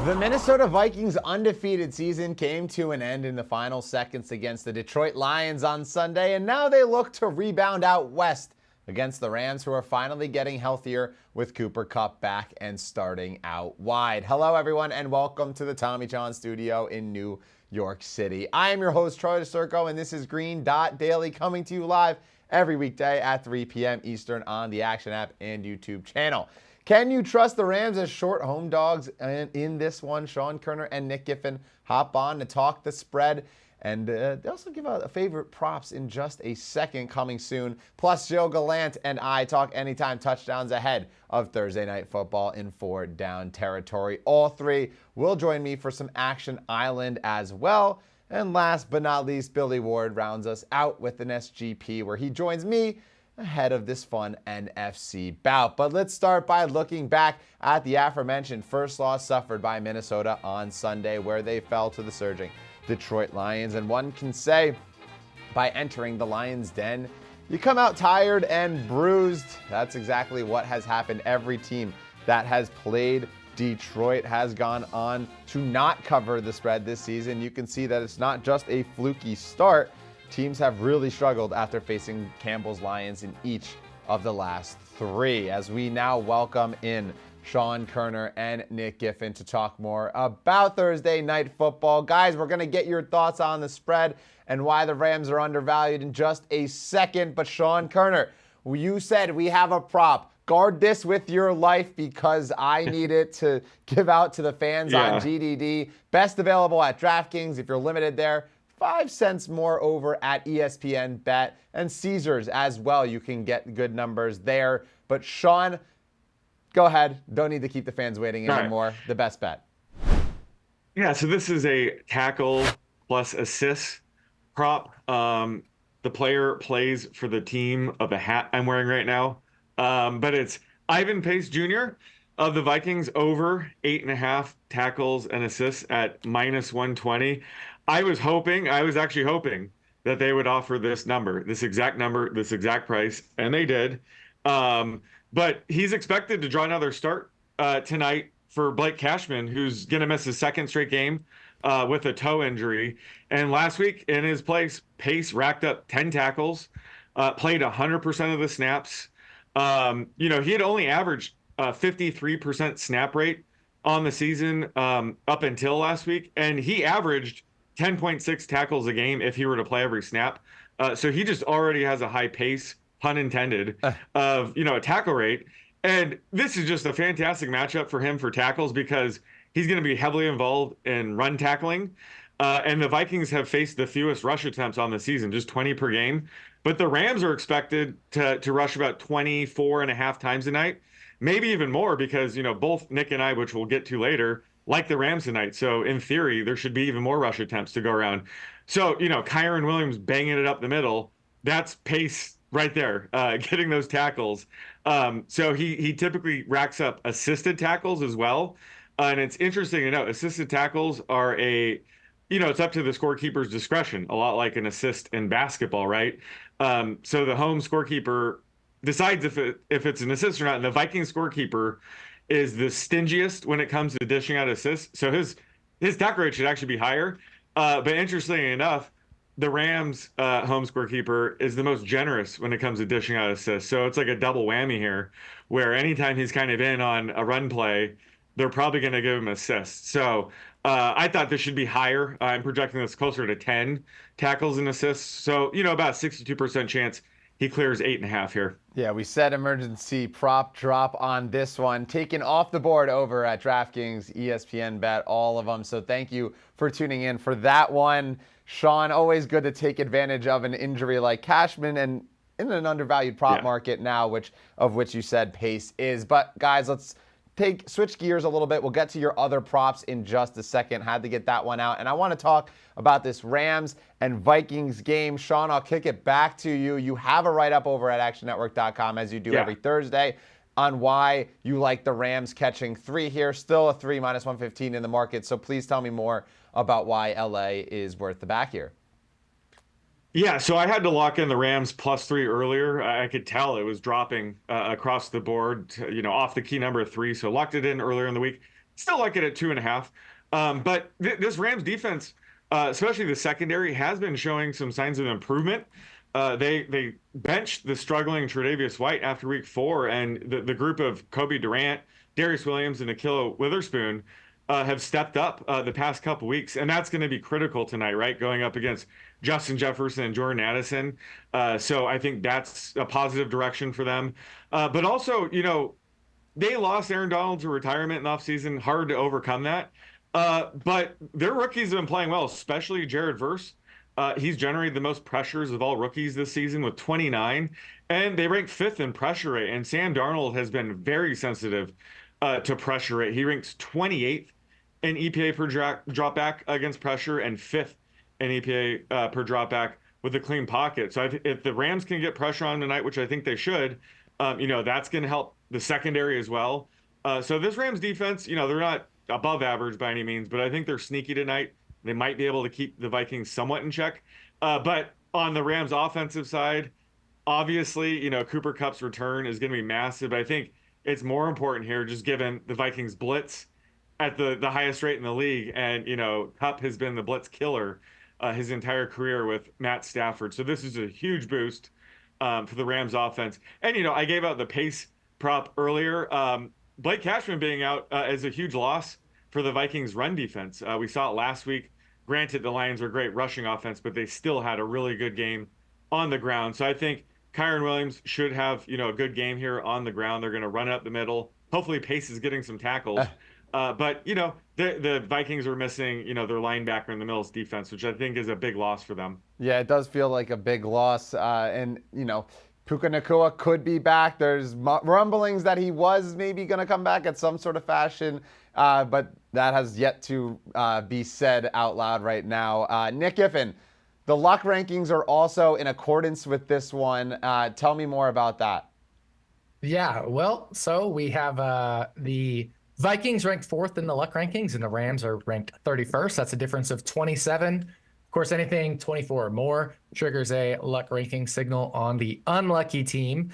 The Minnesota Vikings' undefeated season came to an end in the final seconds against the Detroit Lions on Sunday, and now they look to rebound out west against the Rams, who are finally getting healthier with Cooper Kupp back and starting out wide. Hello, everyone, and welcome to the Tommy John studio in New York City. I am your host, Troy DiSturco, and this is Green Dot Daily, coming to you live every weekday at 3 p.m. Eastern on the Action app and YouTube channel. Can you trust the Rams as short home dogs in this one? Sean Koerner and Nick Giffen hop on to talk the spread. And they also give out favorite props in just a second, coming soon. Plus, Gilles Gallant and I talk anytime touchdowns ahead of Thursday Night Football in 4-down territory. All three will join me for some Action Island as well. And last but not least, Billy Ward rounds us out with an SGP, where he joins me ahead of this fun NFC bout. But let's start by looking back at the aforementioned first loss suffered by Minnesota on Sunday, where they fell to the surging Detroit Lions. And one can say, by entering the Lions' den, you come out tired and bruised. That's exactly what has happened. Every team that has played Detroit has gone on to not cover the spread this season. You can see that it's not just a fluky start. Teams have really struggled after facing Campbell's Lions in each of the last three. As we now welcome in Sean Koerner and Nick Giffen to talk more about Thursday Night Football. Guys, we're going to get your thoughts on the spread and why the Rams are undervalued in just a second. But Sean Koerner, you said we have a prop. Guard this with your life, because I need it to give out to the fans on GDD. Best available at DraftKings if you're limited there. 5 cents more over at ESPN Bet and Caesars as well. You can get good numbers there. But Sean, go ahead. Don't need to keep the fans waiting anymore. Right. The best bet. Yeah, so this is a tackle plus assist prop. The player plays for the team of the hat I'm wearing right now. But it's Ivan Pace Jr. of the Vikings over 8.5 tackles and assists at -120. I was actually hoping that they would offer this exact number, this exact price, and they did. But he's expected to draw another start tonight for Blake Cashman, who's going to miss his second straight game with a toe injury. And last week, in his place, Pace racked up 10 tackles, played 100% of the snaps. He had only averaged 53% snap rate on the season up until last week, and he averaged 10.6 tackles a game if he were to play every snap. So he just already has a high pace, pun intended, of, a tackle rate. And this is just a fantastic matchup for him for tackles, because he's going to be heavily involved in run tackling. And the Vikings have faced the fewest rush attempts on the season, just 20 per game. But the Rams are expected to rush about 24.5 times a night, maybe even more, because, both Nick and I, which we'll get to later, like the Rams tonight. So in theory, there should be even more rush attempts to go around. So, Kyron Williams banging it up the middle, that's pace right there, getting those tackles. So he typically racks up assisted tackles as well. And it's interesting to note, assisted tackles are it's up to the scorekeeper's discretion, a lot like an assist in basketball, right? So the home scorekeeper decides if it's an assist or not. And the Viking scorekeeper is the stingiest when it comes to dishing out assists. So his tackle rate should actually be higher. But interestingly enough, the Rams home scorekeeper is the most generous when it comes to dishing out assists. So it's like a double whammy here, where anytime he's kind of in on a run play, they're probably going to give him assists. So I thought this should be higher. I'm projecting this closer to 10 tackles and assists. So, about 62% chance he clears 8.5 here. Yeah, we said emergency prop drop on this one. Taken off the board over at DraftKings, ESPN Bet, all of them. So thank you for tuning in for that one. Sean, always good to take advantage of an injury like Cashman, and in an undervalued prop market now, which you said Pace is. But guys, let's switch gears a little bit. We'll get to your other props in just a second. Had to get that one out. And I want to talk about this Rams and Vikings game. Sean, I'll kick it back to you. You have a write-up over at actionnetwork.com, as you do every Thursday, on why you like the Rams catching 3 here. Still a 3 -115 in the market. So please tell me more about why LA is worth the back here. Yeah, so I had to lock in the Rams +3 earlier. I could tell it was dropping across the board, off the key number 3. So locked it in earlier in the week. Still like it at 2.5. But this Rams defense, especially the secondary, has been showing some signs of improvement. They benched the struggling Tre'Davious White after week 4, and the group of Kobe Durant, Darius Williams, and Ahkello Witherspoon have stepped up the past couple weeks, and that's going to be critical tonight, right? Going up against Justin Jefferson and Jordan Addison. So I think that's a positive direction for them. But also, they lost Aaron Donald to retirement in the offseason. Hard to overcome that. But their rookies have been playing well, especially Jared Verse. He's generated the most pressures of all rookies this season with 29, and they rank 5th in pressure rate. And Sam Darnold has been very sensitive to pressure rate. He ranks 28th in EPA per dropback against pressure and 5th in EPA per dropback with a clean pocket. So if the Rams can get pressure on tonight, which I think they should, that's going to help the secondary as well. So this Rams defense, they're not above average by any means, but I think they're sneaky tonight. They might be able to keep the Vikings somewhat in check. But on the Rams offensive side, obviously, Cooper Kupp's return is going to be massive. But I think it's more important here, just given the Vikings blitz at the highest rate in the league. And, Kupp has been the blitz killer his entire career with Matt Stafford. So this is a huge boost for the Rams offense. And, I gave out the pace prop earlier. Blake Cashman being out is a huge loss for the Vikings run defense. We saw it last week. Granted, the Lions were great rushing offense, but they still had a really good game on the ground. So I think Kyren Williams should have, a good game here on the ground. They're going to run it up the middle. Hopefully Pace is getting some tackles. But, the Vikings are missing, their linebacker in the Mills defense, which I think is a big loss for them. Yeah, it does feel like a big loss. And Puka Nacua could be back. There's rumblings that he was maybe going to come back at some sort of fashion, but that has yet to be said out loud right now. Nick Giffen, the luck rankings are also in accordance with this one. Tell me more about that. Yeah, well, so we have the Vikings ranked 4th in the luck rankings, and the Rams are ranked 31st. That's a difference of 27. Of course, anything 24 or more triggers a luck ranking signal on the unlucky team.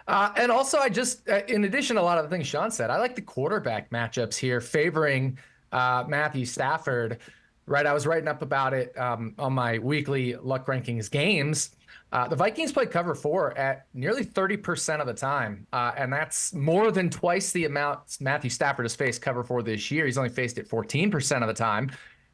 And also, in addition to a lot of the things Sean said, I like the quarterback matchups here favoring Matthew Stafford. Right, I was writing up about it on my weekly luck rankings games. The Vikings play cover 4 at nearly 30% of the time, and that's more than twice the amount Matthew Stafford has faced cover 4 this year. He's only faced it 14% of the time,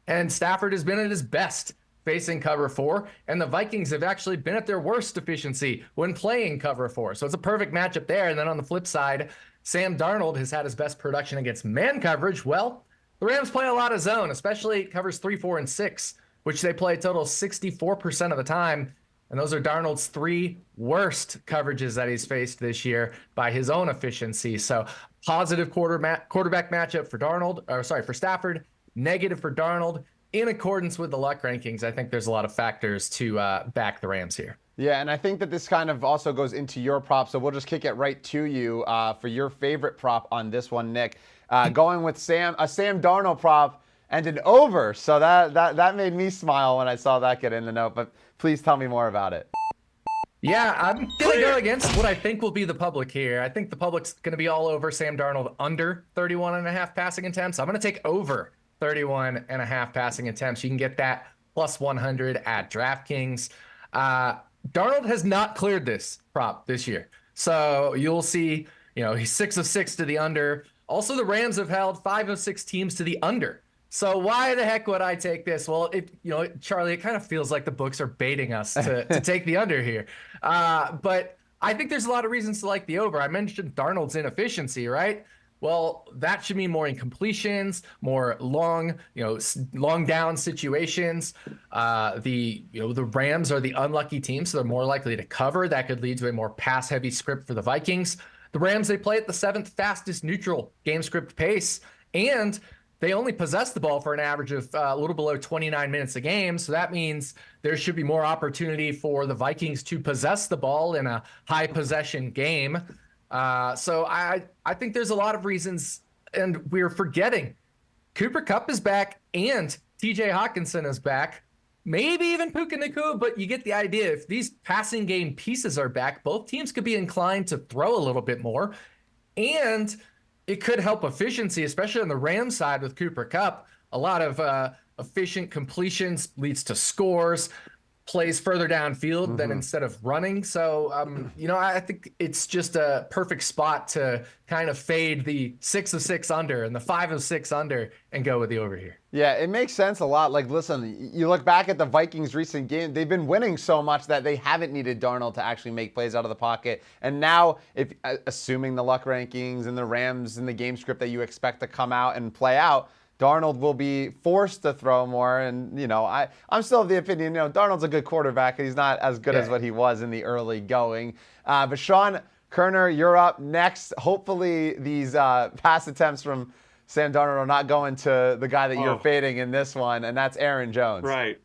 and Stafford has been at his best facing cover 4, and the Vikings have actually been at their worst efficiency when playing cover 4. So it's a perfect matchup there. And then on the flip side, Sam Darnold has had his best production against man coverage. Well, the Rams play a lot of zone, especially covers 3, 4, and 6, which they play a total 64% of the time. And those are Darnold's 3 worst coverages that he's faced this year by his own efficiency. So positive quarterback matchup for Stafford, negative for Darnold. In accordance with the luck rankings, I think there's a lot of factors to back the Rams here. Yeah, and I think that this kind of also goes into your prop, so we'll just kick it right to you for your favorite prop on this one, Nick. Going with a Sam Darnold prop and an over, so that made me smile when I saw that get in the note, but please tell me more about it. Yeah, I'm going to go against what I think will be the public here. I think the public's going to be all over Sam Darnold under 31.5 passing attempts. I'm going to take over 31.5 passing attempts. You can get that plus 100 at DraftKings. Darnold has not cleared this prop this year. So you'll see, he's 6 of 6 to the under. Also, the Rams have held 5 of 6 teams to the under. So why the heck would I take this? Well, Charlie, it kind of feels like the books are baiting us to take the under here. But I think there's a lot of reasons to like the over. I mentioned Darnold's inefficiency, right? Well, that should mean more incompletions, more long down situations. The Rams are the unlucky team, so they're more likely to cover. That could lead to a more pass-heavy script for the Vikings. The Rams, they play at the 7th fastest neutral game script pace, and they only possess the ball for an average of a little below 29 minutes a game. So that means there should be more opportunity for the Vikings to possess the ball in a high possession game. So I think there's a lot of reasons, and we're forgetting Cooper Kupp is back and TJ Hawkinson is back. Maybe even Puka Nacua, but you get the idea. If these passing game pieces are back, both teams could be inclined to throw a little bit more. And it could help efficiency, especially on the Rams side with Cooper Kupp. A lot of efficient completions leads to scores, plays further downfield than instead of running. So, I think it's just a perfect spot to kind of fade the 6 of 6 under and the 5 of 6 under and go with the over here. Yeah, it makes sense a lot. Like, listen, you look back at the Vikings' recent game, they've been winning so much that they haven't needed Darnold to actually make plays out of the pocket. And now, if assuming the luck rankings and the Rams and the game script that you expect to come out and play out, Darnold will be forced to throw more. And, I'm still of the opinion, Darnold's a good quarterback. He's not as good as what he was in the early going. But Sean Koerner, you're up next. Hopefully these pass attempts from Sam Darnold are not going to the guy that you're fading in this one, and that's Aaron Jones. Right.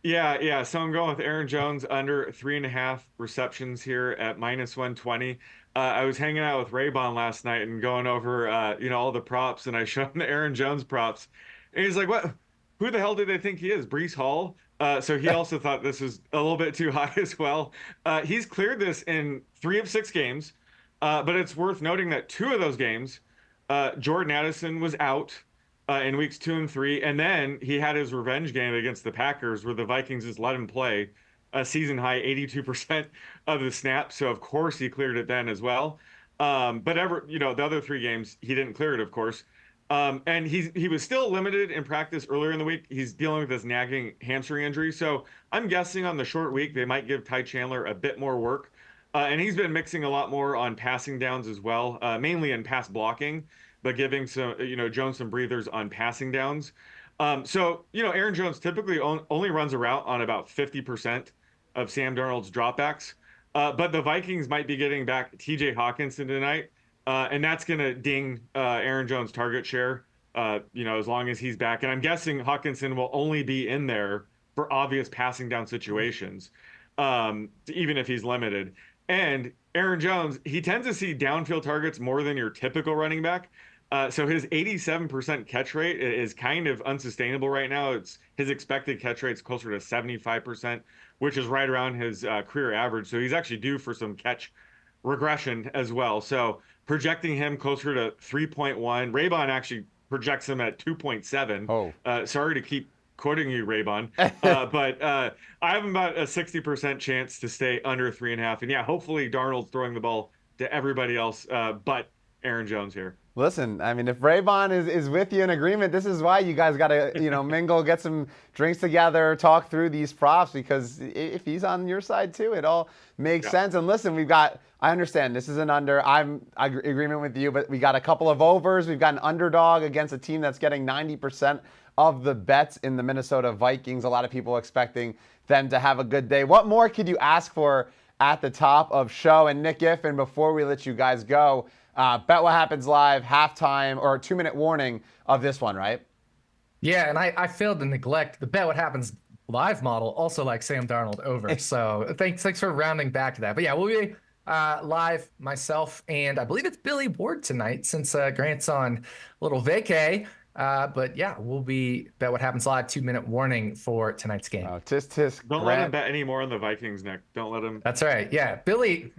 Yeah. So I'm going with Aaron Jones under 3.5 receptions here at -120. I was hanging out with Raybon last night and going over, all the props, and I showed him the Aaron Jones props. And he's like, what? Who the hell do they think he is? Breece Hall? So he also thought this was a little bit too high as well. He's cleared this in 3 of 6 games, but it's worth noting that 2 of those games, Jordan Addison was out in weeks 2 and 3, and then he had his revenge game against the Packers where the Vikings just let him play a season high 82% of the snaps. So of course he cleared it then as well. But the other 3 games he didn't clear it, of course. And he was still limited in practice earlier in the week. He's dealing with this nagging hamstring injury. So I'm guessing on the short week they might give Ty Chandler a bit more work. And he's been mixing a lot more on passing downs as well, mainly in pass blocking, but giving Jones some breathers on passing downs. Aaron Jones typically only runs a route on about 50% of Sam Darnold's dropbacks. But the Vikings might be getting back TJ Hawkinson tonight. And that's going to ding Aaron Jones' target share, as long as he's back. And I'm guessing Hawkinson will only be in there for obvious passing down situations, even if he's limited. And Aaron Jones, he tends to see downfield targets more than your typical running back. So his 87% catch rate is kind of unsustainable right now. His expected catch rate's closer to 75%, which is right around his career average. So he's actually due for some catch regression as well. So projecting him closer to 3.1. Raybon actually projects him at 2.7. Sorry to keep quoting you, Raybon. But I have about a 60% chance to stay under 3.5. And yeah, hopefully Darnold's throwing the ball to everybody else but Aaron Jones here. Listen, I mean, if Raybon is with you in agreement, this is why you guys got to, mingle, get some drinks together, talk through these props, because if he's on your side too, it all makes sense. And listen, I understand this is an under. I'm in agreement with you, but we got a couple of overs. We've got an underdog against a team that's getting 90% of the bets in the Minnesota Vikings. A lot of people expecting them to have a good day. What more could you ask for at the top of show? And Nick Giffen, before we let you guys go, Bet What Happens Live, halftime, or 2-minute warning of this one, right? Yeah, and I failed to neglect the Bet What Happens Live model, also like Sam Darnold over. So thanks for rounding back to that. But yeah, we'll be live, myself, and I believe it's Billy Ward tonight since Grant's on a little vacay. But yeah, we'll be Bet What Happens Live, 2-minute warning for tonight's game. Oh, tisk. Don't let him bet any more on the Vikings, Nick. Don't let him. That's right. Yeah, Billy,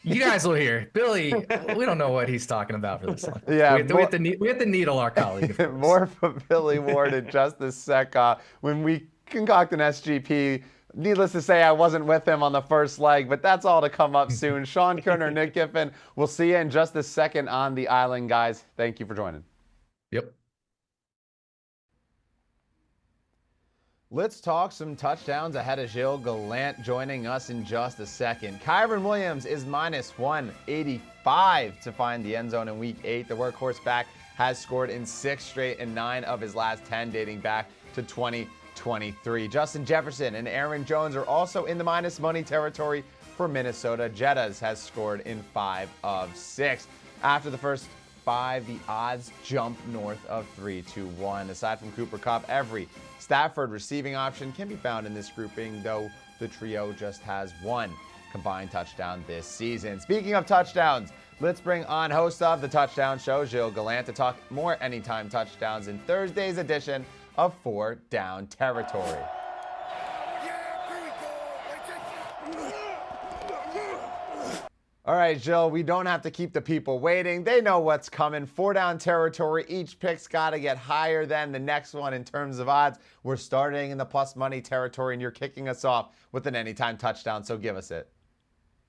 you guys will hear. Billy, we don't know what he's talking about for this one. Yeah, we have to needle our colleague. More from Billy Ward in just a sec. When we concoct an SGP, needless to say, I wasn't with him on the first leg, but that's all to come up soon. Sean Koerner, Nick Giffen, we'll see you in just a second on the island, guys. Thank you for joining. Yep. Let's talk some touchdowns ahead of Gilles Gallant joining us in just a second. Kyren Williams is -185 to find the end zone in Week 8. The workhorse back has scored in 6 straight and 9 of his last 10 dating back to 2023. Justin Jefferson and Aaron Jones are also in the minus money territory for Minnesota. Jettas has scored in 5 of 6. After the first 5, the odds jump north of 3-1. Aside from Cooper Kupp, every Stafford receiving option can be found in this grouping, though the trio just has 1 combined touchdown this season. Speaking of touchdowns, let's bring on host of the Touchdown Show, Gilles Gallant, to talk more anytime touchdowns in Thursday's edition of 4 Down Territory. All right, Gilles, we don't have to keep the people waiting. They know what's coming. 4-down territory. Each pick's got to get higher than the next one in terms of odds. We're starting in the plus money territory, and you're kicking us off with an anytime touchdown, so give us it.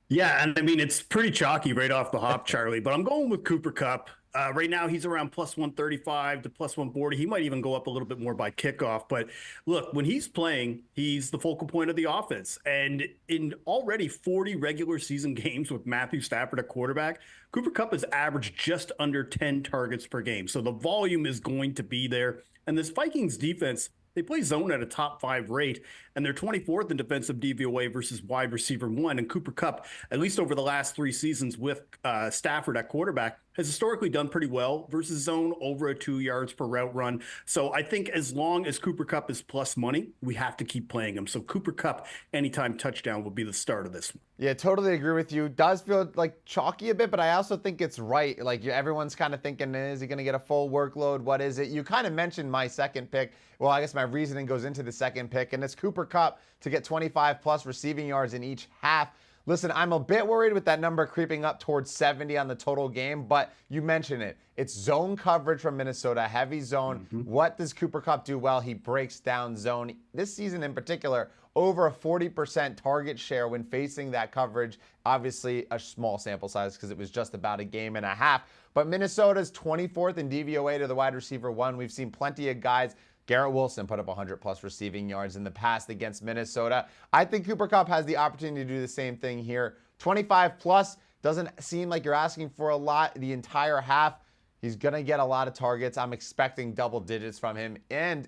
Yeah, and I mean, it's pretty chalky right off the hop, Charlie, but I'm going with Cooper Kupp. Right now, he's around plus 135 to plus 140. He might even go up a little bit more by kickoff. But look, when he's playing, he's the focal point of the offense. And in already 40 regular season games with Matthew Stafford at quarterback, Cooper Kupp has averaged just under 10 targets per game. So the volume is going to be there. And this Vikings defense, they play zone at a top 5 rate, and they're 24th in defensive DVOA versus wide receiver 1. And Cooper Kupp, at least over the last 3 seasons with Stafford at quarterback, has historically done pretty well versus zone, over a 2 yards per route run. So I think as long as Cooper Kupp is plus money, we have to keep playing him. So Cooper Kupp, anytime touchdown will be the start of this one. Yeah, totally agree with you. Does feel like chalky a bit, but I also think it's right. Like everyone's kind of thinking, is he going to get a full workload? What is it? You kind of mentioned my second pick. Well, I guess my reasoning goes into the second pick, and it's Cooper Kupp to get 25 plus receiving yards in each half. Listen, I'm a bit worried with that number creeping up towards 70 on the total game, but you mentioned it. It's zone coverage from Minnesota, heavy zone. What does Cooper Kupp do well? He breaks down zone. This season in particular, over a 40% target share when facing that coverage. Obviously, a small sample size because it was just about a game and a half. But Minnesota's 24th in DVOA to the wide receiver 1. We've seen plenty of guys. Garrett Wilson put up 100-plus receiving yards in the past against Minnesota. I think Cooper Kupp has the opportunity to do the same thing here. 25-plus doesn't seem like you're asking for a lot the entire half. He's going to get a lot of targets. I'm expecting double digits from him. And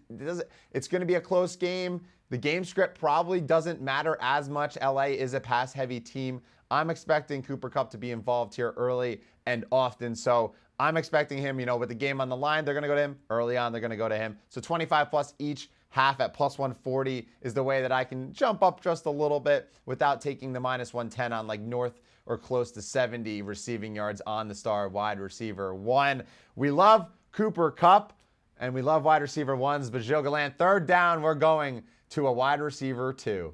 it's going to be a close game. The game script probably doesn't matter as much. LA is a pass-heavy team. I'm expecting Cooper Kupp to be involved here early and often. So I'm expecting him, with the game on the line, they're going to go to him. Early on, they're going to go to him. So 25 plus each half at plus 140 is the way that I can jump up just a little bit without taking the minus 110 on like north or close to 70 receiving yards on the star wide receiver 1. We love Cooper Kupp and we love wide receiver 1s, but Gilles Gallant, third down, we're going to a wide receiver 2.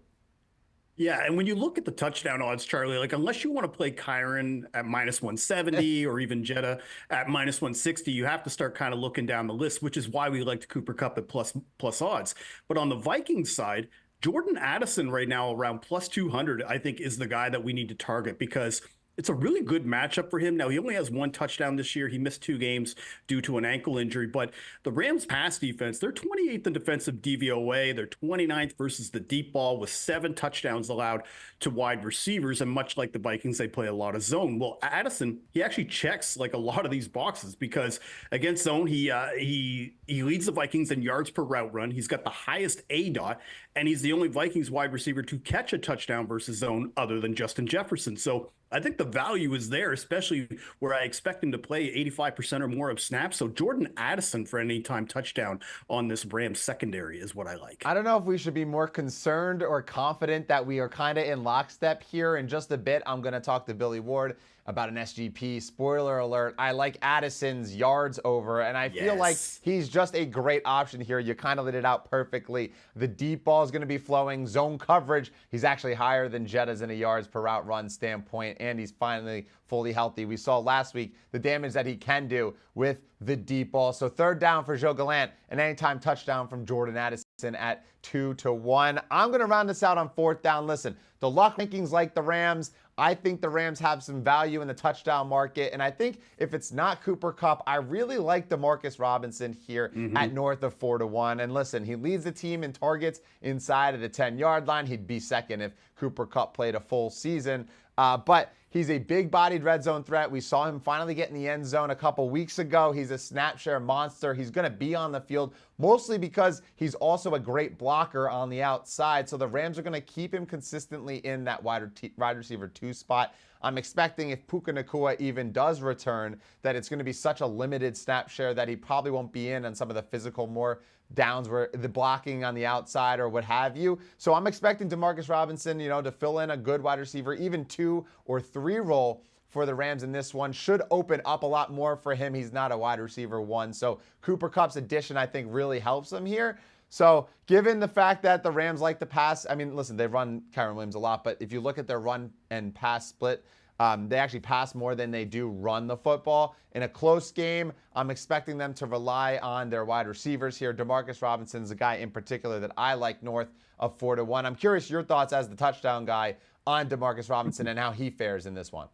Yeah, and when you look at the touchdown odds, Charlie, like unless you want to play Kyron at minus 170 or even Jetta at minus 160, you have to start kind of looking down the list, which is why we like Cooper Kupp at plus odds. But on the Vikings side, Jordan Addison right now around plus 200, I think is the guy that we need to target because it's a really good matchup for him. Now, he only has 1 touchdown this year. He missed 2 games due to an ankle injury. But the Rams pass defense, they're 28th in defensive DVOA. They're 29th versus the deep ball with 7 touchdowns allowed to wide receivers. And much like the Vikings, they play a lot of zone. Well, Addison, he actually checks like a lot of these boxes because against zone, he leads the Vikings in yards per route run. He's got the highest ADOT, and he's the only Vikings wide receiver to catch a touchdown versus zone other than Justin Jefferson. So I think the value is there, especially where I expect him to play 85% or more of snaps. So Jordan Addison for an anytime touchdown on this Rams secondary is what I like. I don't know if we should be more concerned or confident that we are kind of in lockstep here. In just a bit, I'm going to talk to Billy Ward about an SGP. Spoiler alert, I like Addison's yards over, and I feel like he's just a great option here. You kind of laid it out perfectly. The deep ball is going to be flowing. Zone coverage, he's actually higher than Jetta's in a yards per route run standpoint, and he's finally fully healthy. We saw last week the damage that he can do with the deep ball. So third down for Gilles Gallant, an anytime touchdown from Jordan Addison at 2-1. I'm going to round this out on fourth down. Listen, the luck rankings like the Rams. I think the Rams have some value in the touchdown market. And I think if it's not Cooper Kupp, I really like DeMarcus Robinson here at north of 4-1. And listen, he leads the team in targets inside of the 10-yard line. He'd be second if Cooper Kupp played a full season. But he's a big-bodied red zone threat. We saw him finally get in the end zone a couple weeks ago. He's a snap share monster. He's going to be on the field mostly because he's also a great blocker on the outside. So the Rams are going to keep him consistently in that wide receiver 2 spot. I'm expecting if Puka Nacua even does return, that it's going to be such a limited snap share that he probably won't be in on some of the physical more downs where the blocking on the outside or what have you. So I'm expecting DeMarcus Robinson, to fill in a good wide receiver, even 2 or 3 role for the Rams in this one. Should open up a lot more for him. He's not a wide receiver 1. So Cooper Kupp's addition, I think, really helps him here. So given the fact that the Rams like to pass, I mean, listen, they run Kyren Williams a lot, but if you look at their run and pass split, They actually pass more than they do run the football. In a close game, I'm expecting them to rely on their wide receivers here. Demarcus Robinson's a guy in particular that I like north of 4-1. I'm curious your thoughts as the touchdown guy on Demarcus Robinson and how he fares in this one.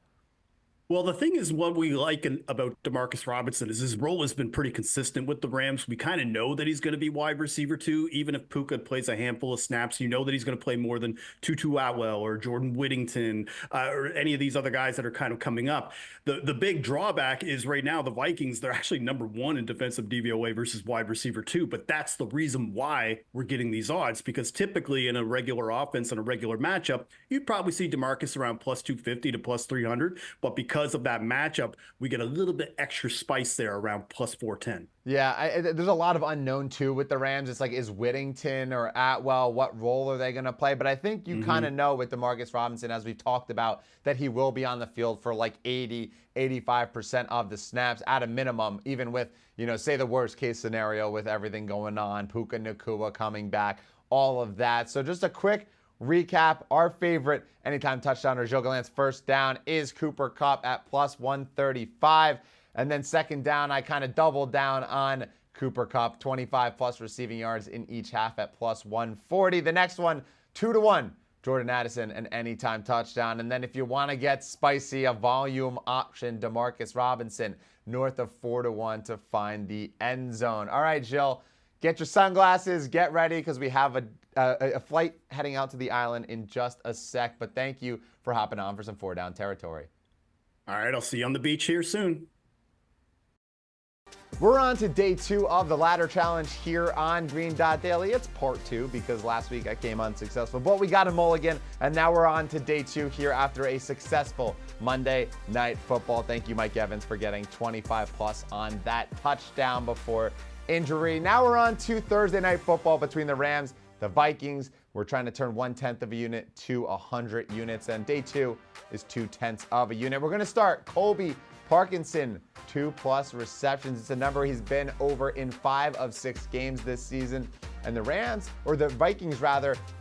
Well, the thing is, what we like about Demarcus Robinson is his role has been pretty consistent with the Rams. We kind of know that he's going to be wide receiver too. Even if Puka plays a handful of snaps, you know that he's going to play more than Tutu Atwell or Jordan Whittington or any of these other guys that are kind of coming up. The big drawback is right now the Vikings, they're actually number 1 in defensive DVOA versus wide receiver 2. But that's the reason why we're getting these odds, because typically in a regular offense and a regular matchup, you'd probably see Demarcus around plus 250 to plus 300. But because of that matchup, we get a little bit extra spice there around plus 410. Yeah, there's a lot of unknown too with the Rams. It's like, is Whittington or Atwell, what role are they going to play? But I think you kind of know with Demarcus Robinson, as we've talked about, that he will be on the field for like 85% of the snaps at a minimum, even with, say the worst case scenario with everything going on, Puka Nacua coming back, all of that. So just a quick recap. Our favorite anytime touchdown or Gilles Gallant's first down is Cooper Kupp at plus 135. And then second down, I kind of doubled down on Cooper Kupp, 25 plus receiving yards in each half at plus 140. The next one, 2-1, Jordan Addison, an anytime touchdown. And then if you want to get spicy, a volume option, Demarcus Robinson, north of 4-1 to find the end zone. All right, Gilles, get your sunglasses, get ready, because we have a flight heading out to the island in just a sec. But thank you for hopping on for some 4-down territory. All right, I'll see you on the beach here soon. We're on to day 2 of the ladder challenge here on Green Dot Daily. It's part 2 because last week I came unsuccessful, but we got a mulligan, and now we're on to day 2 here after a successful Monday Night Football. Thank you, Mike Evans, for getting 25 plus on that touchdown before injury. Now we're on to Thursday Night Football between the Rams, the Vikings. We're trying to turn 1/10 of a unit to 100 units, and day 2 is 2/10 of a unit. We're going to start Colby Parkinson, 2+ receptions. It's a number he's been over in 5 of 6 games this season. And the Vikings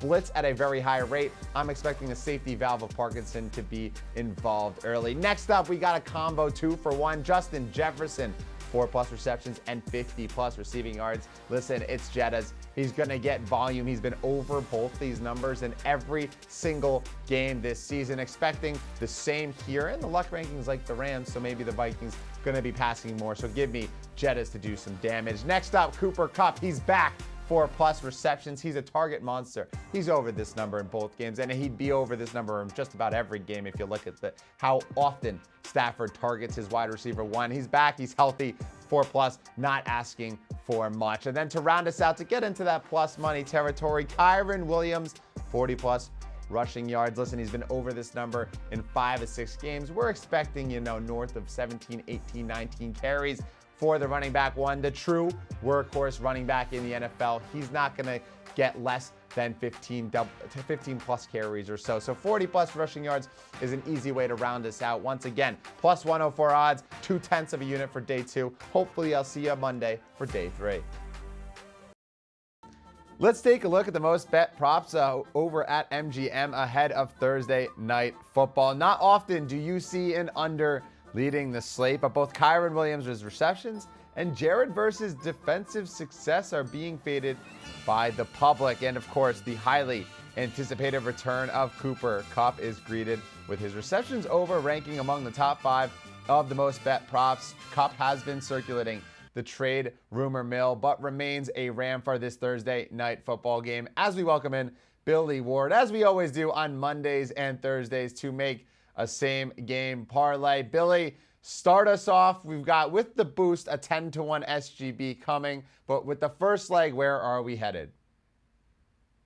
blitz at a very high rate. I'm expecting the safety valve of Parkinson to be involved early. Next up, we got a combo 2-for-1. Justin Jefferson, 4+ receptions and 50+ receiving yards. Listen, it's Jetta's. He's going to get volume. He's been over both these numbers in every single game this season. Expecting the same here. And the luck rankings like the Rams, so maybe the Vikings going to be passing more. So give me Jetta's to do some damage. Next up, Cooper Kupp. He's back. 4+ receptions. He's a target monster. He's over this number in both games, and he'd be over this number in just about every game if you look at how often Stafford targets his wide receiver 1. He's back. He's healthy. 4+, not asking for much. And then to round us out, to get into that plus money territory, Kyren Williams, 40+ rushing yards. Listen, he's been over this number in 5 of 6 games. We're expecting, north of 17, 18, 19 carries for the running back 1, the true workhorse running back in the NFL. He's not going to get less than 15 plus carries or so. So 40+ rushing yards is an easy way to round us out. Once again, plus 104 odds, 2/10 of a unit for day 2. Hopefully I'll see you Monday for day 3. Let's take a look at the most bet props over at MGM ahead of Thursday Night Football. Not often do you see an under leading the slate, but both Kyren Williams' receptions and Jared versus defensive success are being faded by the public. And of course, the highly anticipated return of Cooper Kupp is greeted with his receptions over, ranking among the top 5 of the most bet props. Kupp has been circulating the trade rumor mill, but remains a Ram for this Thursday Night Football game, as we welcome in Billy Ward, as we always do on Mondays and Thursdays, to make a same game parlay. Billy, start us off. We've got, with the boost, a 10-1 SGB coming, but with the first leg, where are we headed?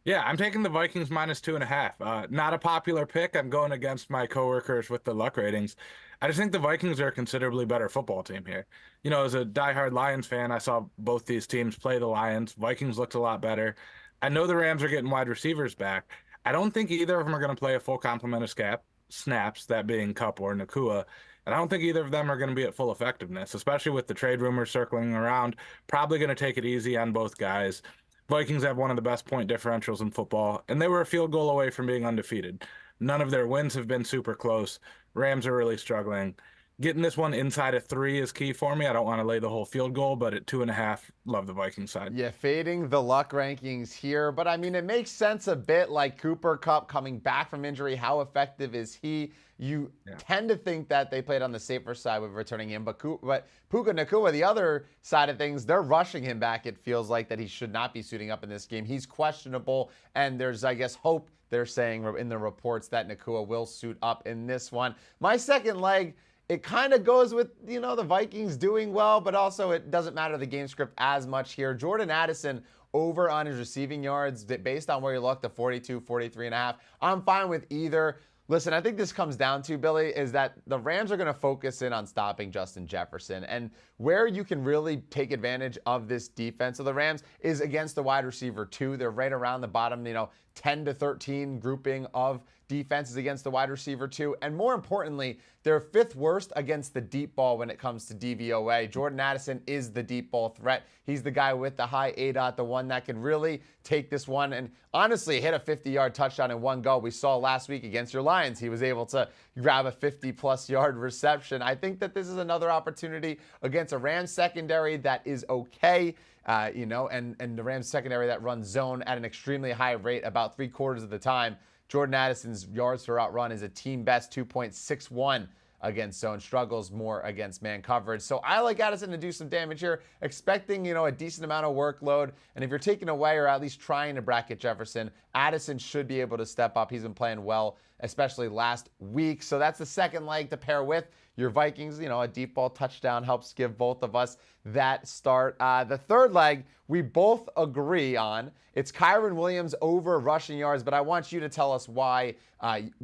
Yeah, I'm taking the Vikings minus 2.5. Not a popular pick. I'm going against my coworkers with the luck ratings. I just think the Vikings are a considerably better football team here. As a diehard Lions fan, I saw both these teams play the Lions. Vikings looked a lot better. I know the Rams are getting wide receivers back. I don't think either of them are going to play a full complement of snaps, that being Kupp or Nacua. And I don't think either of them are going to be at full effectiveness, especially with the trade rumors circling around. Probably going to take it easy on both guys. Vikings have one of the best point differentials in football, and they were a field goal away from being undefeated. None of their wins have been super close. Rams are really struggling. Getting this one inside of 3 is key for me. I don't want to lay the whole field goal, but at 2.5, love the Vikings side. Yeah, fading the luck rankings here, but I mean, it makes sense a bit. Like Cooper Kupp coming back from injury, how effective is he? You tend to think that they played on the safer side with returning him, but Puka Nacua, the other side of things, they're rushing him back. It feels like that he should not be suiting up in this game. He's questionable, and there's, I guess, hope they're saying in the reports that Nacua will suit up in this one. My second leg, it kind of goes with, you know, the Vikings doing well, but also it doesn't matter the game script as much here. Jordan Addison over on his receiving yards, based on where you look, the 42, 43.5. I'm fine with either. Listen, I think this comes down to, Billy, is that the Rams are going to focus in on stopping Justin Jefferson. And where you can really take advantage of this defense of the Rams is against the wide receiver 2. They're right around the bottom, 10 to 13 grouping of defenses against the wide receiver 2. And more importantly, they're 5th worst against the deep ball when it comes to DVOA. Jordan Addison is the deep ball threat. He's the guy with the high ADOT, the one that can really take this one and honestly hit a 50-yard touchdown in one go. We saw last week against your Lions, he was able to grab a 50-plus yard reception. I think that this is another opportunity against a Rams secondary that is okay. And the Rams secondary that runs zone at an extremely high rate, about 3/4 of the time. Jordan Addison's yards per route run is a team best 2.61 against zone, struggles more against man coverage. So I like Addison to do some damage here, expecting, a decent amount of workload. And if you're taking away or at least trying to bracket Jefferson, Addison should be able to step up. He's been playing well, especially last week. So that's the second leg to pair with your Vikings. A deep ball touchdown helps give both of us that start. The third leg, we both agree on. It's Kyren Williams over rushing yards, but I want you to tell us why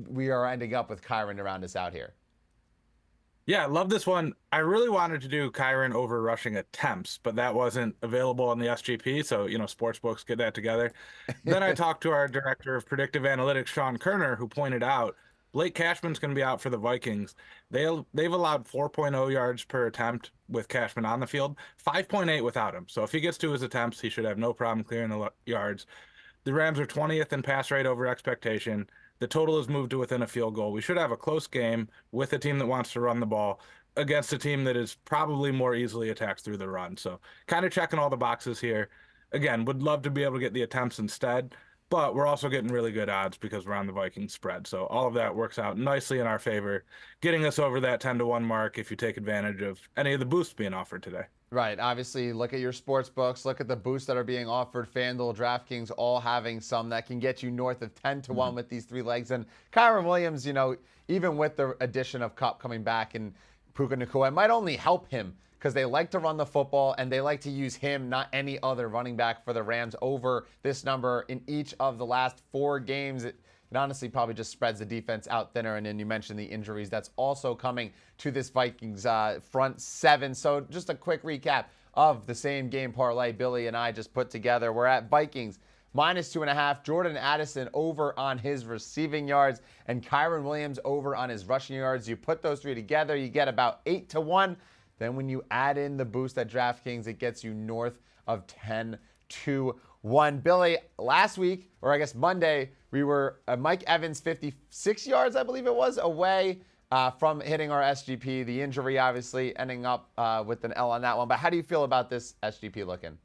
we are ending up with Kyren to round us out here. Yeah, I love this one. I really wanted to do Kyren over rushing attempts, but that wasn't available on the SGP. So, sportsbooks get that together. Then I talked to our director of predictive analytics, Sean Koerner, who pointed out Blake Cashman's going to be out for the Vikings. They've allowed 4.0 yards per attempt with Cashman on the field, 5.8 without him. So if he gets to his attempts, he should have no problem clearing the yards. The Rams are 20th in pass rate over expectation. The total is moved to within a field goal. We should have a close game with a team that wants to run the ball against a team that is probably more easily attacked through the run. So kind of checking all the boxes here. Again, would love to be able to get the attempts instead, but we're also getting really good odds because we're on the Vikings spread. So all of that works out nicely in our favor, getting us over that 10-1 mark if you take advantage of any of the boosts being offered today. Right. Obviously, look at your sports books. Look at the boosts that are being offered. FanDuel, DraftKings, all having some that can get you north of 10-1 with these 3 legs. And Kyren Williams, even with the addition of Kupp coming back and Puka Nacua, it might only help him because they like to run the football and they like to use him, not any other running back for the Rams, over this number in each of the last 4 games. It honestly probably just spreads the defense out thinner. And then you mentioned the injuries. That's also coming to this Vikings front 7. So just a quick recap of the same game parlay Billy and I just put together. We're at Vikings -2.5. Jordan Addison over on his receiving yards and Kyren Williams over on his rushing yards. You put those 3 together, you get about 8-1. Then when you add in the boost at DraftKings, it gets you north of 10-1. Billy, last week, or I guess Monday, we were Mike Evans 56 yards, I believe it was, away from hitting our SGP. The injury obviously ending up with an L on that one. But how do you feel about this SGP looking?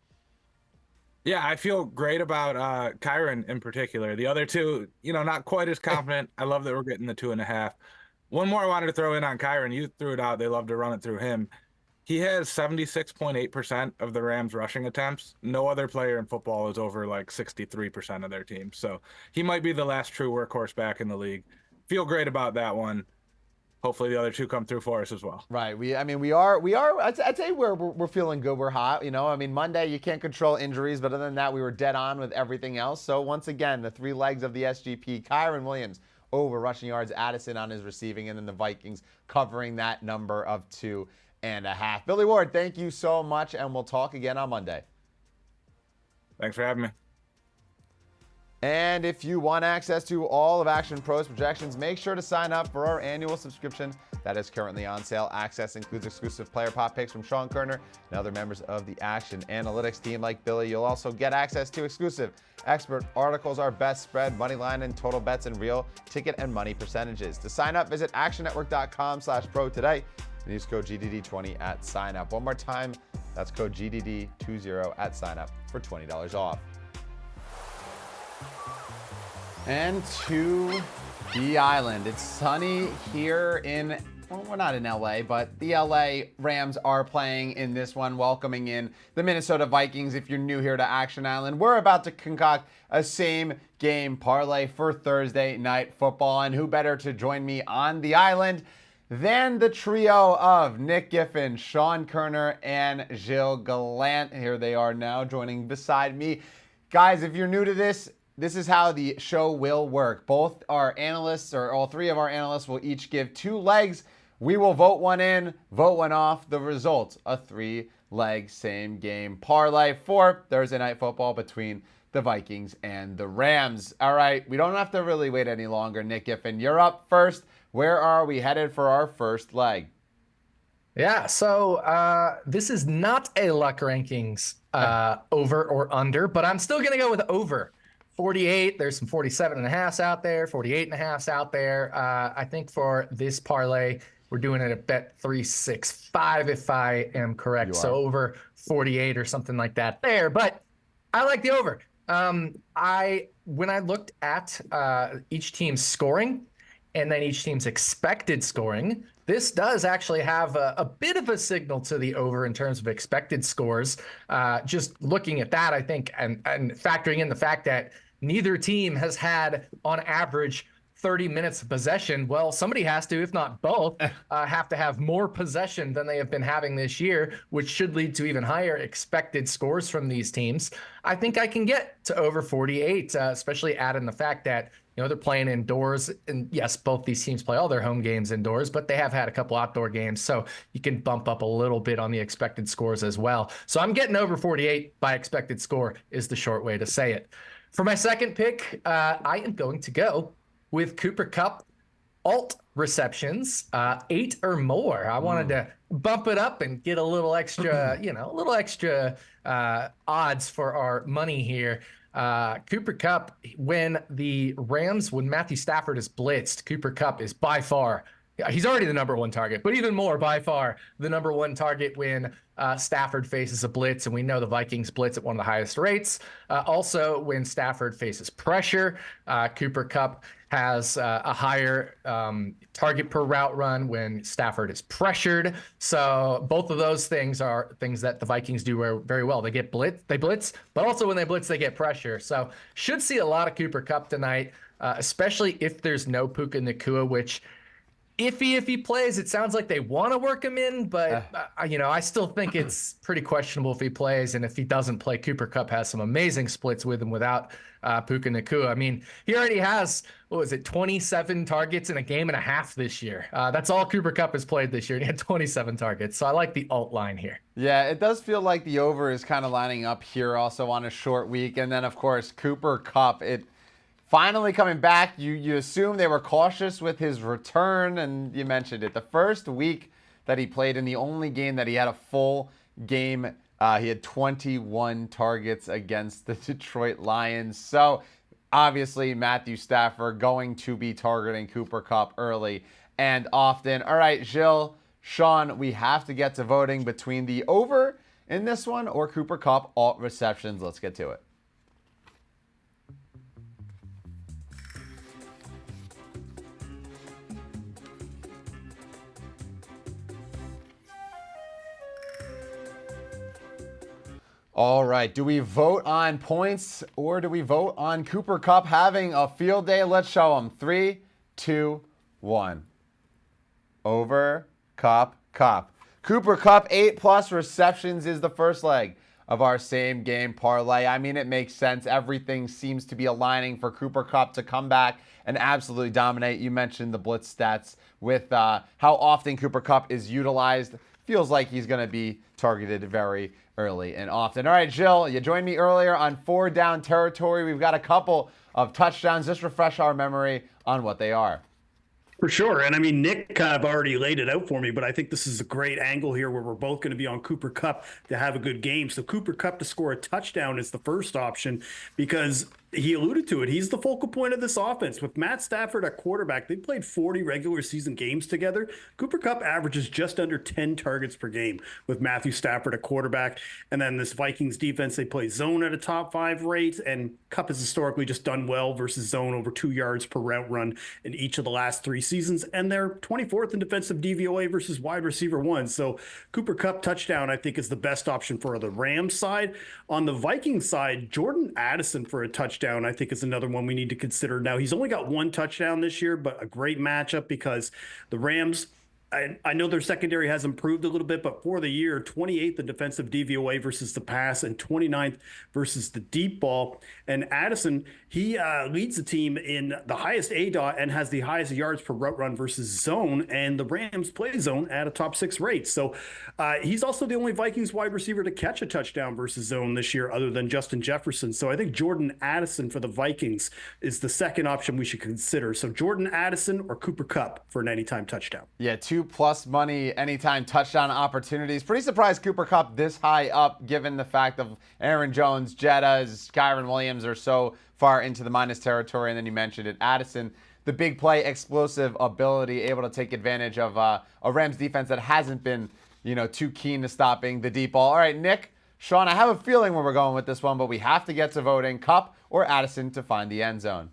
Yeah, I feel great about Kyren in particular. The other two, not quite as confident. I love that we're getting the 2.5. One more I wanted to throw in on Kyren. You threw it out. They love to run it through him. He has 76.8% of the Rams rushing attempts. No other player in football is over 63% of their team. So he might be the last true workhorse back in the league. Feel great about that one. Hopefully the other 2 come through for us as well. Right. We are. I'd say we're feeling good. We're hot. Monday you can't control injuries, but other than that, we were dead on with everything else. So once again, the 3 legs of the SGP: Kyren Williams over rushing yards, Addison on his receiving, and then the Vikings covering that number of 2.5. Billy Ward, thank you so much, and we'll talk again on Monday. Thanks for having me. And if you want access to all of Action Pro's projections, make sure to sign up for our annual subscription that is currently on sale. Access includes exclusive player pop picks from Sean Koerner and other members of the Action Analytics team like Billy. You'll also get access to exclusive expert articles, our best spread, money line, and total bets, and real ticket and money percentages. To sign up, visit actionnetwork.com/pro today and use code GDD20 at sign up. One more time, that's code GDD20 at sign up for $20 off. And to the island. It's sunny here in, well, we're not in LA, but the LA Rams are playing in this one, welcoming in the Minnesota Vikings. If you're new here to Action Island, we're about to concoct a same game parlay for Thursday night football. And who better to join me on the island than the trio of Nick Giffen, Sean Koerner, and Gilles Gallant. Here they are now joining beside me. Guys, if you're new to this is how the show will work. Both our analysts, or all three of our analysts, will each give 2 legs. We will vote one in, vote one off. The result, a 3-leg same game parlay for Thursday night football between the Vikings and the Rams. All right, we don't have to really wait any longer. Nick Giffen, you're up first. Where are we headed for our first leg? Yeah, so this is not a luck rankings over or under, but I'm still going to go with over. 48, there's some 47.5s out there, 48.5s out there. I think for this parlay, we're doing it at bet 365 if I am correct. So over 48 or something like that there. But I like the over. When I looked at each team's scoring and then each team's expected scoring, this does actually have a bit of a signal to the over in terms of expected scores. Just looking at that, I think, and factoring in the fact that neither team has had, on average, 30 minutes of possession. Well, somebody has to, if not both, have to have more possession than they have been having this year, which should lead to even higher expected scores from these teams. I think I can get to over 48, especially add in the fact that, they're playing indoors. And yes, both these teams play all their home games indoors, but they have had a couple outdoor games. So you can bump up a little bit on the expected scores as well. So I'm getting over 48 by expected score is the short way to say it. For my second pick, I am going to go with Cooper Kupp alt receptions, 8 or more. I wanted to bump it up and get a little extra, odds for our money here. Cooper Kupp, when Matthew Stafford is blitzed, Cooper Kupp is by far, he's already the number 1 target, but even more by far the number 1 target when Stafford faces a blitz, and we know the Vikings blitz at one of the highest rates. Also, when Stafford faces pressure, Cooper Kupp has a higher target per route run when Stafford is pressured. So both of those things are things that the Vikings do very well. They blitz, but also when they blitz, they get pressure. So should see a lot of Cooper Kupp tonight, especially if there's no Puka Nacua, which if he plays, it sounds like they want to work him in, but I still think it's pretty questionable if he plays. And if he doesn't play, Cooper Kupp has some amazing splits with him without Puka Nacua. I mean, he already has, 27 targets in a game and a half this year. That's all Cooper Kupp has played this year, and he had 27 targets. So I like the alt line here. Yeah, it does feel like the over is kind of lining up here also on a short week. And then, of course, Cooper Kupp, finally coming back. You assume they were cautious with his return, and you mentioned it. The first week that he played in the only game that he had a full game, he had 21 targets against the Detroit Lions. So obviously Matthew Stafford going to be targeting Cooper Kupp early and often. All right, Gilles, Sean, we have to get to voting between the over in this one or Cooper Kupp alt receptions. Let's get to it. All right, do we vote on points or do we vote on Cooper Kupp having a field day? Let's show them. 3, 2, 1. Over, Kupp. Cooper Kupp, 8+ receptions is the first leg of our same game parlay. I mean, it makes sense. Everything seems to be aligning for Cooper Kupp to come back and absolutely dominate. You mentioned the blitz stats with how often Cooper Kupp is utilized. Feels like he's going to be targeted very early and often. All right, Gilles, you joined me earlier on 4 down territory. We've got a couple of touchdowns. Just refresh our memory on what they are. For sure. And I mean, Nick kind of already laid it out for me, but I think this is a great angle here where we're both going to be on Cooper Kupp to have a good game. So Cooper Kupp to score a touchdown is the first option because he alluded to it. He's the focal point of this offense. With Matt Stafford at quarterback, they played 40 regular season games together. Cooper Kupp averages just under 10 targets per game with Matthew Stafford at quarterback. And then this Vikings defense, they play zone at a top 5 rate. And Kupp has historically just done well versus zone over 2 yards per route run in each of the last 3 seasons. And they're 24th in defensive DVOA versus wide receiver 1. So Cooper Kupp touchdown, I think, is the best option for the Rams side. On the Vikings side, Jordan Addison for a touchdown, I think, is another one we need to consider. Now, he's only got 1 touchdown this year, but a great matchup because the Rams, I know their secondary has improved a little bit, but for the year, 28th in defensive DVOA versus the pass and 29th versus the deep ball. And Addison, he leads the team in the highest ADOT and has the highest yards per route run versus zone. And the Rams play zone at a top 6 rate. So he's also the only Vikings wide receiver to catch a touchdown versus zone this year, other than Justin Jefferson. So I think Jordan Addison for the Vikings is the second option we should consider. So Jordan Addison or Cooper Kupp for an anytime touchdown. Yeah, 2+ money anytime touchdown opportunities. Pretty surprised Cooper Kupp this high up, given the fact of Aaron Jones, Jetta, Kyron Williams are so far into the minus territory. And then you mentioned it, Addison, the big play, explosive ability, able to take advantage of a Rams defense that hasn't been, too keen to stopping the deep ball. All right, Nick, Sean, I have a feeling where we're going with this one, but we have to get to voting. Kupp or Addison to find the end zone.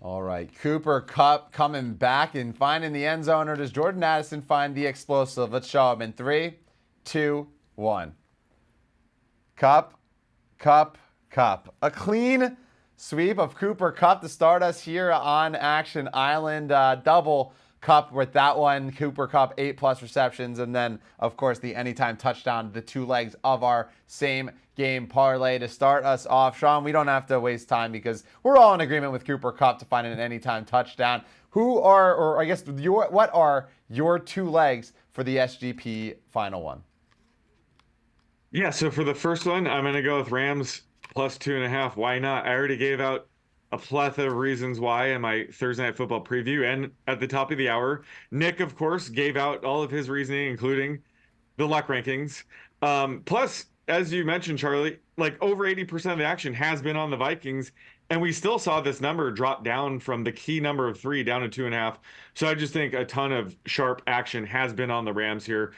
All right, Cooper Kupp coming back and finding the end zone, or does Jordan Addison find the explosive? Let's show him in 3, 2, 1. Kupp, Kupp, Kupp. A clean sweep of Cooper Kupp to start us here on Action Island. Double Kupp with that one. Cooper Kupp, 8+ receptions. And then, of course, the anytime touchdown, the 2 legs of our same game parlay to start us off. Sean, we don't have to waste time because we're all in agreement with Cooper Kupp to find an anytime touchdown. What are your 2 legs for the SGP final one? Yeah, so for the first one, I'm going to go with Rams plus 2.5. Why not? I already gave out a plethora of reasons why in my Thursday Night Football preview. And at the top of the hour, Nick, of course, gave out all of his reasoning, including the luck rankings. Plus, as you mentioned, Charlie, like over 80% of the action has been on the Vikings. And we still saw this number drop down from the key number of 3 down to 2.5. So I just think a ton of sharp action has been on the Rams here.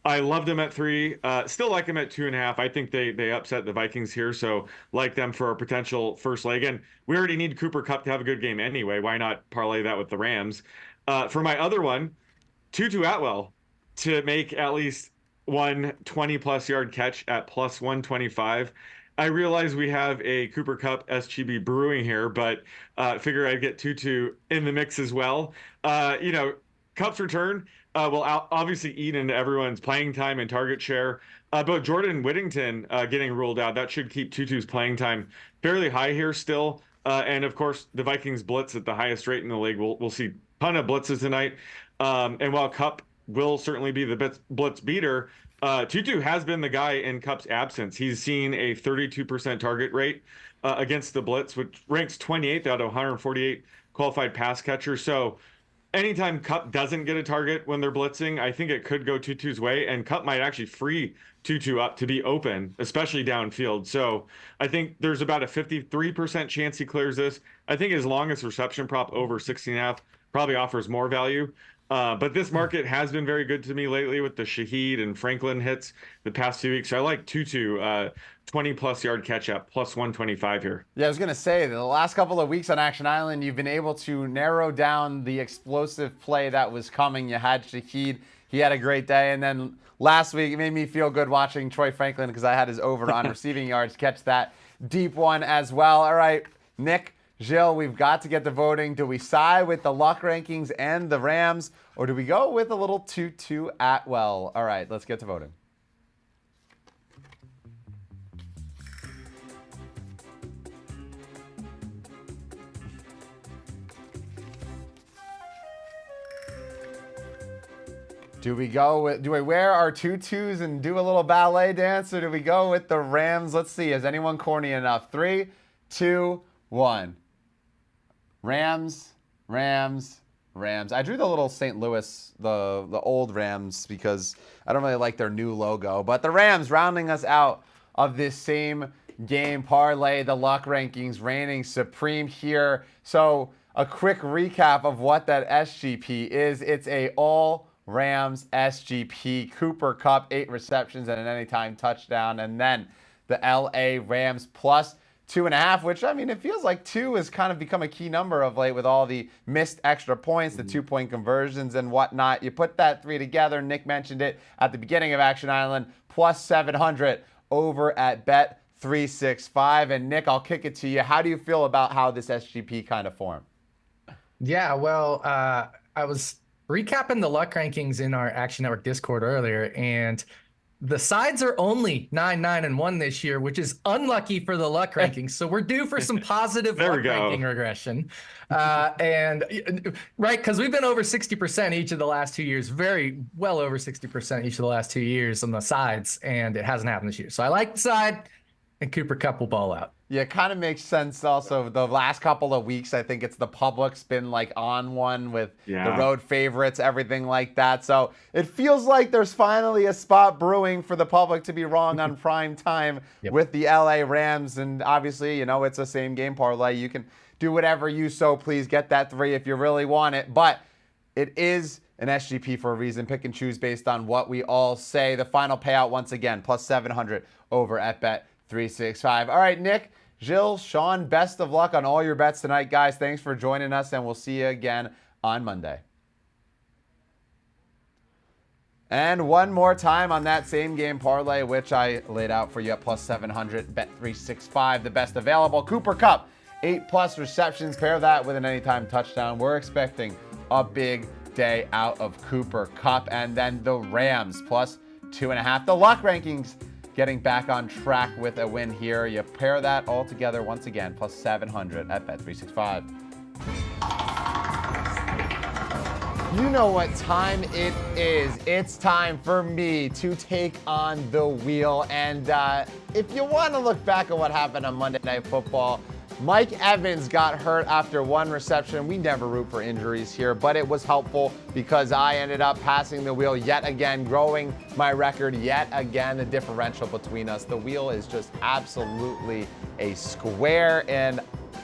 I loved them at 3. Still like them at 2.5. I think they upset the Vikings here, so like them for a potential first leg. And we already need Cooper Kupp to have a good game anyway. Why not parlay that with the Rams? For my other one, Tutu Atwell to make at least one 20+ yard catch at plus 125. I realize we have a Cooper Kupp SGB brewing here, but figure I'd get Tutu in the mix as well. Kupp's return will obviously eat into everyone's playing time and target share. But Jordan Whittington getting ruled out, that should keep Tutu's playing time fairly high here still. And of course, the Vikings blitz at the highest rate in the league. We'll see a ton of blitzes tonight. And while Kupp will certainly be the blitz beater, Tutu has been the guy in Kupp's absence. He's seen a 32% target rate against the blitz, which ranks 28th out of 148 qualified pass catchers. So anytime Kupp doesn't get a target when they're blitzing, I think it could go Tutu's way, and Kupp might actually free Tutu up to be open, especially downfield. So I think there's about a 53% chance he clears this. I think his longest reception prop over 16.5 probably offers more value. But this market has been very good to me lately with the Shaheed and Franklin hits the past 2 weeks. So I like Tutu, 20+ yard catch up, plus 125 here. Yeah, I was going to say, the last couple of weeks on Action Island, you've been able to narrow down the explosive play that was coming. You had Shaheed. He had a great day. And then last week, it made me feel good watching Troy Franklin because I had his over on receiving yards catch that deep one as well. All right, Nick, Gilles, we've got to get the voting. Do we side with the luck rankings and the Rams, or do we go with a little Tutu Atwell? All right, let's get to voting. Do we wear our tutus and do a little ballet dance, or do we go with the Rams? Let's see. Is anyone corny enough? 3, 2, 1. Rams. I drew the little St. Louis, the old Rams, because I don't really like their new logo. But the Rams rounding us out of this same game parlay, the luck rankings reigning supreme here. So a quick recap of what that SGP is. It's a all Rams SGP. Cooper Kupp, 8 receptions and an anytime touchdown. And then the LA Rams plus 2.5, which, I mean, it feels like 2 has kind of become a key number of late with all the missed extra points, the 2-point conversions and whatnot. You put that 3 together. Nick mentioned it at the beginning of Action Island, plus 700 over at Bet365. And Nick, I'll kick it to you. How do you feel about how this SGP kind of formed? Yeah, well, I was recapping the luck rankings in our Action Network Discord earlier, and the sides are only 9-9-1 this year, which is unlucky for the luck rankings. So we're due for some positive luck ranking regression. And right, because we've been over 60% each of the last 2 years, very well over 60% each of the last 2 years on the sides, and it hasn't happened this year. So I like the side, and Cooper Kupp will ball out. Yeah, it kind of makes sense also. The last couple of weeks, I think it's the public's been like on one with the road favorites, everything like that. So it feels like there's finally a spot brewing for the public to be wrong on prime time with the LA Rams. And obviously, you know, it's a same game parlay. You can do whatever you so please. Get that 3 if you really want it. But it is an SGP for a reason. Pick and choose based on what we all say. The final payout, once again, plus 700 over at Bet365. All right, Nick, Gilles, Sean, best of luck on all your bets tonight, guys. Thanks for joining us, and we'll see you again on Monday. And one more time on that same game parlay, which I laid out for you at plus 700, Bet365, the best available. Cooper Kupp, 8+ receptions. Pair that with an anytime touchdown. We're expecting a big day out of Cooper Kupp. And then the Rams, plus 2.5. The luck rankings getting back on track with a win here. You pair that all together once again, plus 700 at Bet365. You know what time it is. It's time for me to take on the wheel. And if you want to look back at what happened on Monday Night Football, Mike Evans got hurt after 1 reception. We never root for injuries here, but it was helpful because I ended up passing the wheel yet again, growing my record yet again. The differential between us, the wheel is just absolutely a square. And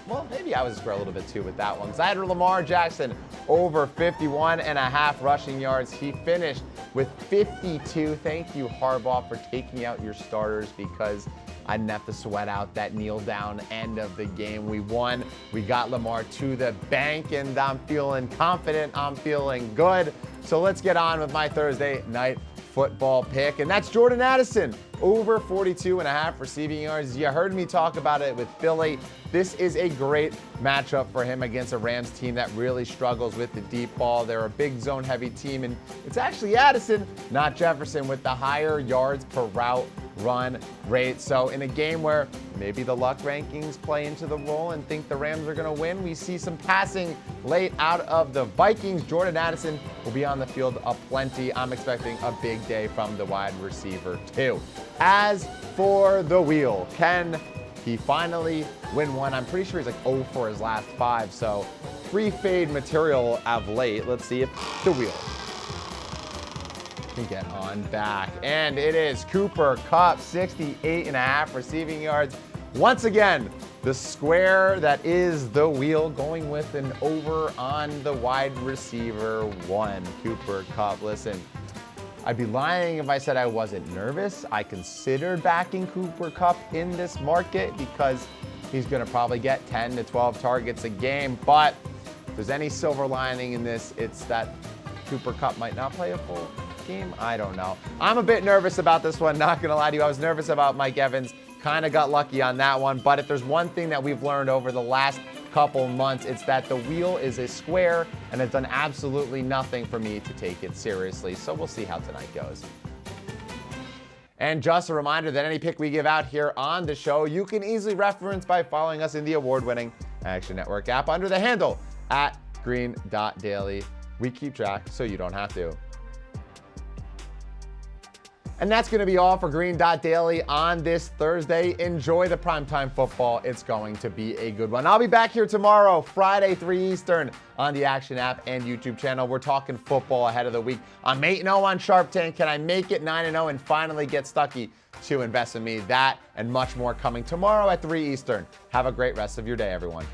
well, maybe I was a square a little bit too with that one. I had Lamar Jackson over 51.5 rushing yards. He finished with 52. Thank you, Harbaugh, for taking out your starters because I didn't have to sweat out that kneel down end of the game. We won. We got Lamar to the bank, and I'm feeling confident. I'm feeling good. So let's get on with my Thursday night football pick, and that's Jordan Addison over 42.5 receiving yards. You heard me talk about it with Philly. This is a great matchup for him against a Rams team that really struggles with the deep ball. They're a big zone heavy team, and it's actually Addison, not Jefferson, with the higher yards per route run rate. So in a game where maybe the luck rankings play into the role and think the Rams are going to win, we see some passing late out of the Vikings. Jordan Addison will be on the field aplenty. I'm expecting a big day from the wide receiver too. As for the wheel, can he finally win one? I'm pretty sure he's like 0 for his last 5, so free fade material of late. Let's see if the wheel can get on back. And it is Cooper Kupp, 68.5 receiving yards. Once again, the square that is the wheel, going with an over on the wide receiver 1. Cooper Kupp, listen, I'd be lying if I said I wasn't nervous. I considered backing Cooper Kupp in this market because he's going to probably get 10 to 12 targets a game. But if there's any silver lining in this, it's that Cooper Kupp might not play a full game. I don't know. I'm a bit nervous about this one, not gonna lie to you. I was nervous about Mike Evans, kind of got lucky on that one. But if there's one thing that we've learned over the last couple months, it's that the wheel is a square and has done absolutely nothing for me to take it seriously. So we'll see how tonight goes. And just a reminder that any pick we give out here on the show, you can easily reference by following us in the award-winning Action Network app under the handle @green.daily. We keep track so you don't have to. And that's going to be all for Green Dot Daily on this Thursday. Enjoy the primetime football. It's going to be a good one. I'll be back here tomorrow, Friday, 3 Eastern, on the Action app and YouTube channel. We're talking football ahead of the week. I'm 8-0 on Sharp Tank. Can I make it 9-0 and finally get Stuckey to invest in me? That and much more coming tomorrow at 3 Eastern. Have a great rest of your day, everyone.